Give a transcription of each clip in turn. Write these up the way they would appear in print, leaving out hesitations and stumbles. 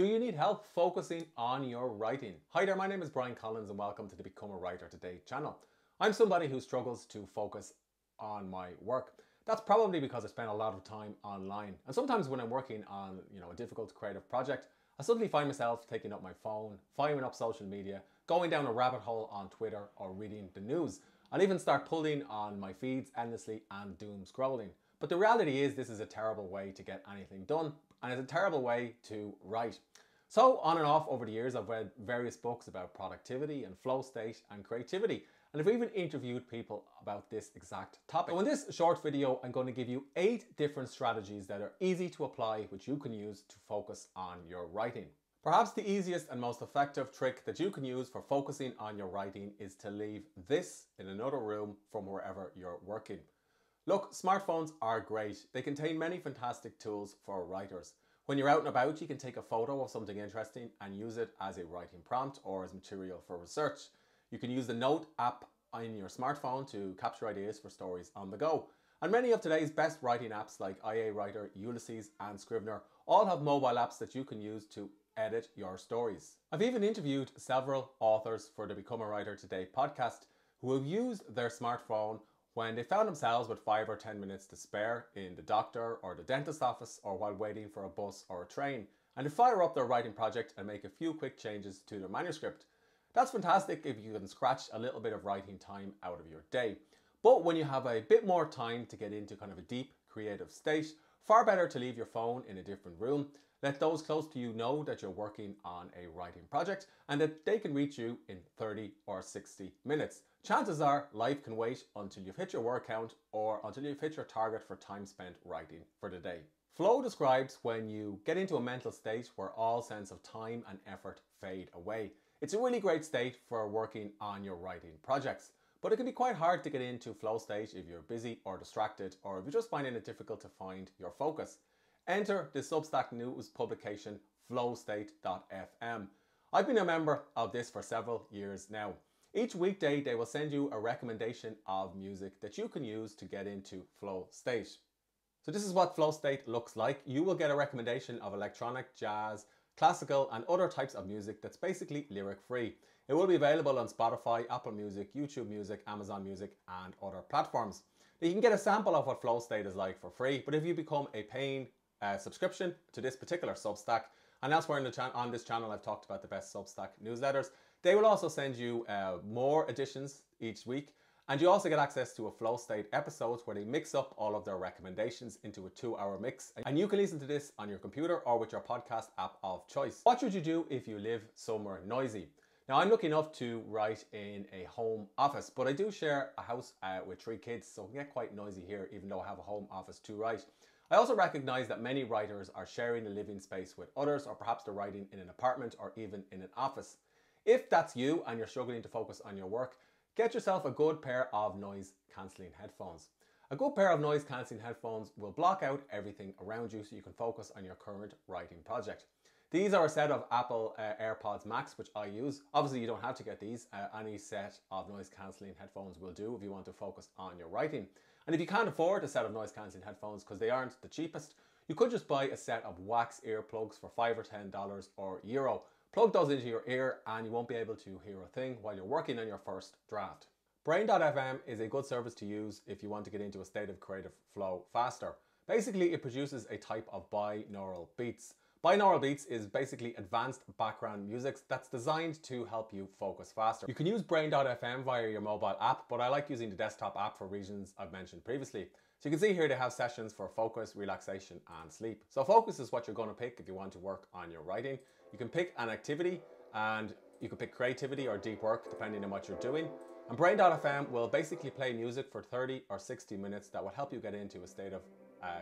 Do you need help focusing on your writing? Hi there, my name is Brian Collins and welcome to the Become a Writer Today channel. I'm somebody who struggles to focus on my work. That's probably because I spend a lot of time online. And sometimes when I'm working on, a difficult creative project, I suddenly find myself taking up my phone, firing up social media, going down a rabbit hole on Twitter or reading the news. I'll even start pulling on my feeds endlessly and doom scrolling. But the reality is this is a terrible way to get anything done, and it's a terrible way to write. So on and off over the years, I've read various books about productivity and flow state and creativity, and I've even interviewed people about this exact topic. So in this short video, I'm going to give you 8 different strategies that are easy to apply, which you can use to focus on your writing. Perhaps the easiest and most effective trick that you can use for focusing on your writing is to leave this in another room from wherever you're working. Look, smartphones are great. They contain many fantastic tools for writers. When you're out and about, you can take a photo of something interesting and use it as a writing prompt or as material for research. You can use the Note app on your smartphone to capture ideas for stories on the go. And many of today's best writing apps like IA Writer, Ulysses and Scrivener all have mobile apps that you can use to edit your stories. I've even interviewed several authors for the Become a Writer Today podcast who have used their smartphone when they found themselves with 5 or 10 minutes to spare in the doctor or the dentist office or while waiting for a bus or a train, and to fire up their writing project and make a few quick changes to their manuscript. That's fantastic if you can scratch a little bit of writing time out of your day. But when you have a bit more time to get into kind of a deep creative state, far better to leave your phone in a different room. Let those close to you know that you're working on a writing project and that they can reach you in 30 or 60 minutes. Chances are life can wait until you've hit your word count or until you've hit your target for time spent writing for the day. Flow describes when you get into a mental state where all sense of time and effort fade away. It's a really great state for working on your writing projects, but it can be quite hard to get into flow state if you're busy or distracted, or if you're just finding it difficult to find your focus. Enter the Substack news publication flowstate.fm. I've been a member of this for several years now. Each weekday they will send you a recommendation of music that you can use to get into flow state. So this is what flow state looks like. You will get a recommendation of electronic, jazz, classical and other types of music that's basically lyric free. It will be available on Spotify, Apple Music, YouTube Music, Amazon Music and other platforms. You can get a sample of what flow state is like for free, but if you become a paying subscription to this particular Substack, and elsewhere on this channel I've talked about the best Substack newsletters, they will also send you more editions each week, and you also get access to a flow state episodes where they mix up all of their recommendations into a 2-hour mix, and you can listen to this on your computer or with your podcast app of choice. What should you do if you live somewhere noisy? Now, I'm lucky enough to write in a home office, but I do share a house with 3 kids, so it can get quite noisy here even though I have a home office to write. I also recognize that many writers are sharing a living space with others, or perhaps they're writing in an apartment or even in an office. If that's you and you're struggling to focus on your work, get yourself a good pair of noise cancelling headphones. A good pair of noise cancelling headphones will block out everything around you so you can focus on your current writing project. These are a set of Apple AirPods Max, which I use. Obviously you don't have to get these. Any set of noise cancelling headphones will do if you want to focus on your writing. And if you can't afford a set of noise cancelling headphones because they aren't the cheapest, you could just buy a set of wax earplugs for $5 or $10 or euro. Plug those into your ear and you won't be able to hear a thing while you're working on your first draft. Brain.fm is a good service to use if you want to get into a state of creative flow faster. Basically, it produces a type of binaural beats. Binaural beats is basically advanced background music that's designed to help you focus faster. You can use Brain.fm via your mobile app, but I like using the desktop app for reasons I've mentioned previously. So you can see here they have sessions for focus, relaxation and sleep. So focus is what you're going to pick if you want to work on your writing. You can pick an activity and you can pick creativity or deep work depending on what you're doing. And Brain.fm will basically play music for 30 or 60 minutes that will help you get into a state of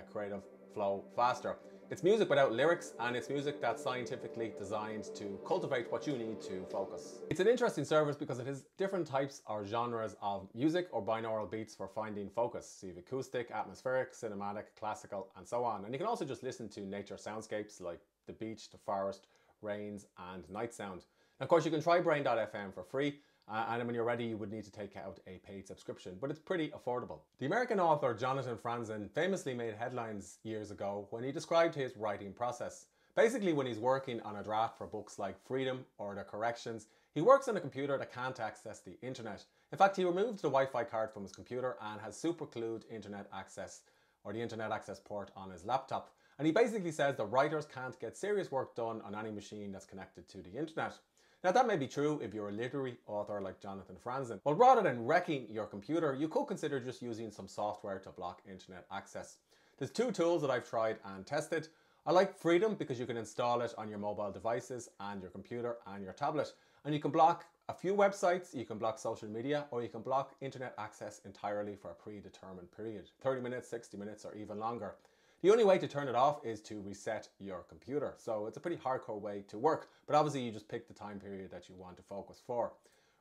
creative flow faster. It's music without lyrics, and it's music that's scientifically designed to cultivate what you need to focus. It's an interesting service because it has different types or genres of music or binaural beats for finding focus. So you have acoustic, atmospheric, cinematic, classical, and so on. And you can also just listen to nature soundscapes like the beach, the forest, rains, and night sound. And of course, you can try Brain.fm for free. And when you're ready, you would need to take out a paid subscription, but it's pretty affordable. The American author Jonathan Franzen famously made headlines years ago when he described his writing process. Basically, when he's working on a draft for books like Freedom or The Corrections, he works on a computer that can't access the internet. In fact, he removed the Wi-Fi card from his computer and has superglued internet access or the internet access port on his laptop. And he basically says that writers can't get serious work done on any machine that's connected to the internet. Now that may be true if you're a literary author like Jonathan Franzen, but rather than wrecking your computer, you could consider just using some software to block internet access. There's two tools that I've tried and tested. I like Freedom because you can install it on your mobile devices and your computer and your tablet. And you can block a few websites, you can block social media, or you can block internet access entirely for a predetermined period. 30 minutes, 60 minutes, or even longer. The only way to turn it off is to reset your computer. So it's a pretty hardcore way to work, but obviously you just pick the time period that you want to focus for.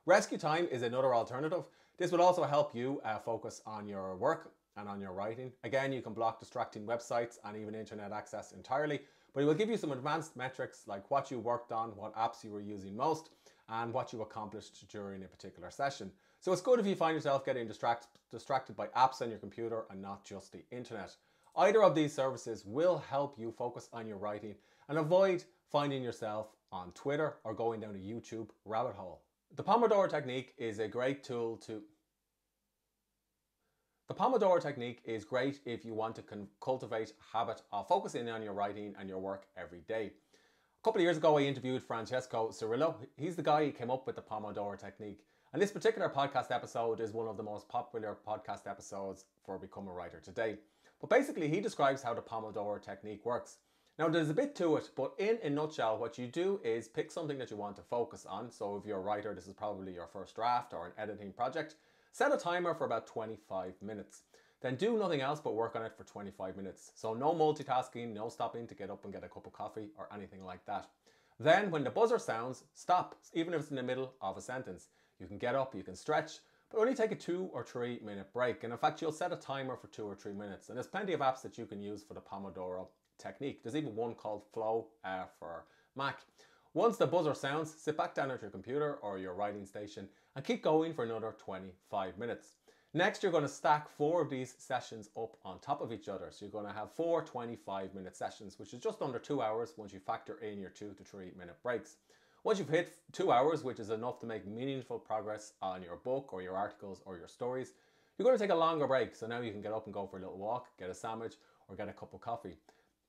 Rescue time is another alternative. This will also help you focus on your work and on your writing. Again, you can block distracting websites and even internet access entirely, but it will give you some advanced metrics like what you worked on, what apps you were using most, and what you accomplished during a particular session. So it's good if you find yourself getting distracted by apps on your computer and not just the internet. Either of these services will help you focus on your writing and avoid finding yourself on Twitter or going down a YouTube rabbit hole. The Pomodoro Technique is a great tool to... The Pomodoro Technique is great if you want to cultivate a habit of focusing on your writing and your work every day. A couple of years ago, I interviewed Francesco Cirillo. He's the guy who came up with the Pomodoro Technique. And this particular podcast episode is one of the most popular podcast episodes for Become a Writer today. But basically, he describes how the Pomodoro Technique works. Now, there's a bit to it, but in a nutshell, what you do is pick something that you want to focus on. So if you're a writer, this is probably your first draft or an editing project. Set a timer for about 25 minutes. Then do nothing else but work on it for 25 minutes. So no multitasking, no stopping to get up and get a cup of coffee or anything like that. Then when the buzzer sounds, stop, even if it's in the middle of a sentence. You can get up, you can stretch, but only take a 2 or 3 minute break. And in fact, you'll set a timer for 2 or 3 minutes. And there's plenty of apps that you can use for the Pomodoro Technique. There's even one called Flow for Mac. Once the buzzer sounds, sit back down at your computer or your writing station and keep going for another 25 minutes. Next, you're going to stack 4 of these sessions up on top of each other. So you're going to have 4 25-minute sessions, which is just under 2 hours once you factor in your 2 to 3 minute breaks. Once you've hit 2 hours, which is enough to make meaningful progress on your book or your articles or your stories, you're going to take a longer break. So now you can get up and go for a little walk, get a sandwich, or get a cup of coffee.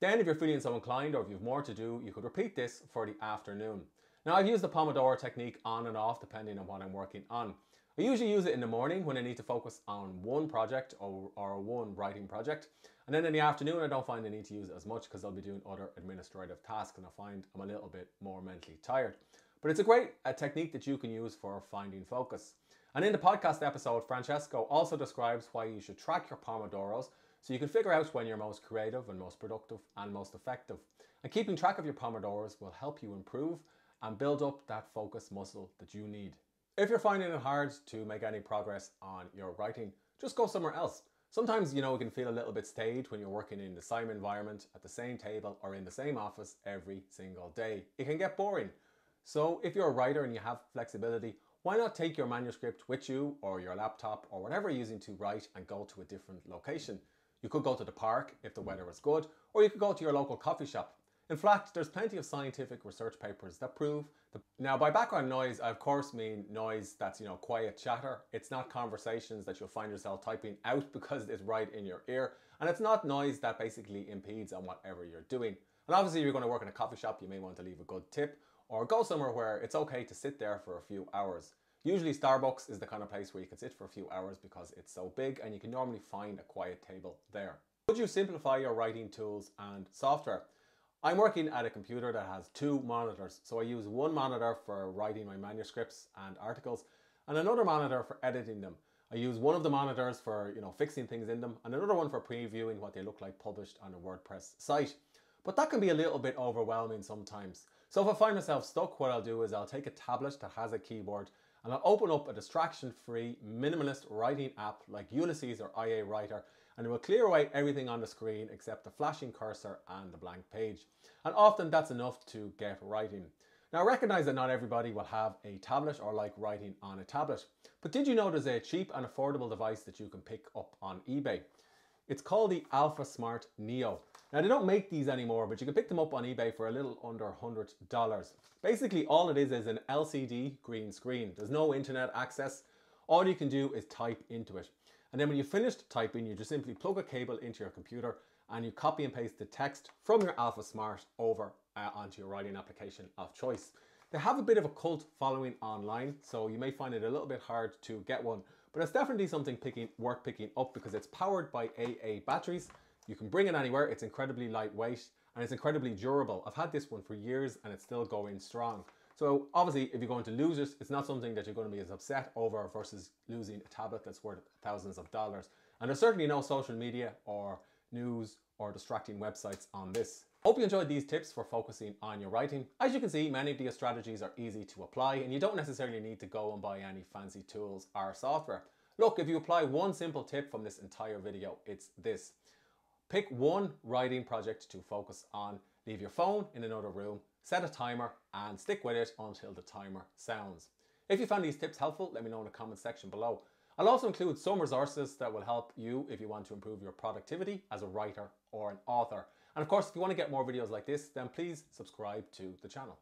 Then if you're feeling so inclined or if you have more to do, you could repeat this for the afternoon. Now I've used the Pomodoro Technique on and off depending on what I'm working on. I usually use it in the morning when I need to focus on one project or one writing project. And then in the afternoon, I don't find I need to use it as much because I'll be doing other administrative tasks and I find I'm a little bit more mentally tired. But it's a great technique that you can use for finding focus. And in the podcast episode, Francesco also describes why you should track your Pomodoros so you can figure out when you're most creative and most productive and most effective. And keeping track of your Pomodoros will help you improve and build up that focus muscle that you need. If you're finding it hard to make any progress on your writing, just go somewhere else. Sometimes, it can feel a little bit staged when you're working in the same environment, at the same table, or in the same office every single day. It can get boring. So if you're a writer and you have flexibility, why not take your manuscript with you or your laptop or whatever you're using to write and go to a different location? You could go to the park if the weather is good, or you could go to your local coffee shop. In fact, there's plenty of scientific research papers that prove that. Now, by background noise, I of course mean noise that's, quiet chatter. It's not conversations that you'll find yourself typing out because it's right in your ear. And it's not noise that basically impedes on whatever you're doing. And obviously, if you're going to work in a coffee shop, you may want to leave a good tip or go somewhere where it's okay to sit there for a few hours. Usually Starbucks is the kind of place where you can sit for a few hours because it's so big and you can normally find a quiet table there. Could you simplify your writing tools and software? I'm working at a computer that has 2 monitors, so I use one monitor for writing my manuscripts and articles and another monitor for editing them. I use one of the monitors for fixing things in them and another one for previewing what they look like published on a WordPress site. But that can be a little bit overwhelming sometimes. So if I find myself stuck, what I'll do is I'll take a tablet that has a keyboard and I'll open up a distraction-free minimalist writing app like Ulysses or IA Writer, and it will clear away everything on the screen except the flashing cursor and the blank page. And often that's enough to get writing. Now recognize that not everybody will have a tablet or like writing on a tablet. But did you know there's a cheap and affordable device that you can pick up on eBay? It's called the Alpha Smart Neo. Now they don't make these anymore, but you can pick them up on eBay for a little under $100. Basically all it is an LCD green screen. There's no internet access. All you can do is type into it. And then when you've finished typing, you just simply plug a cable into your computer and you copy and paste the text from your Alpha Smart over onto your writing application of choice. They have a bit of a cult following online, so you may find it a little bit hard to get one, but it's definitely something worth picking up because it's powered by AA batteries. You can bring it anywhere, it's incredibly lightweight and it's incredibly durable. I've had this one for years and it's still going strong. So obviously if you're going to lose it, it's not something that you're going to be as upset over versus losing a tablet that's worth thousands of dollars. And there's certainly no social media or news or distracting websites on this. Hope you enjoyed these tips for focusing on your writing. As you can see, many of these strategies are easy to apply and you don't necessarily need to go and buy any fancy tools or software. Look, if you apply one simple tip from this entire video, it's this. Pick one writing project to focus on, leave your phone in another room, set a timer and stick with it until the timer sounds. If you found these tips helpful, let me know in the comment section below. I'll also include some resources that will help you if you want to improve your productivity as a writer or an author. And of course, if you want to get more videos like this, then please subscribe to the channel.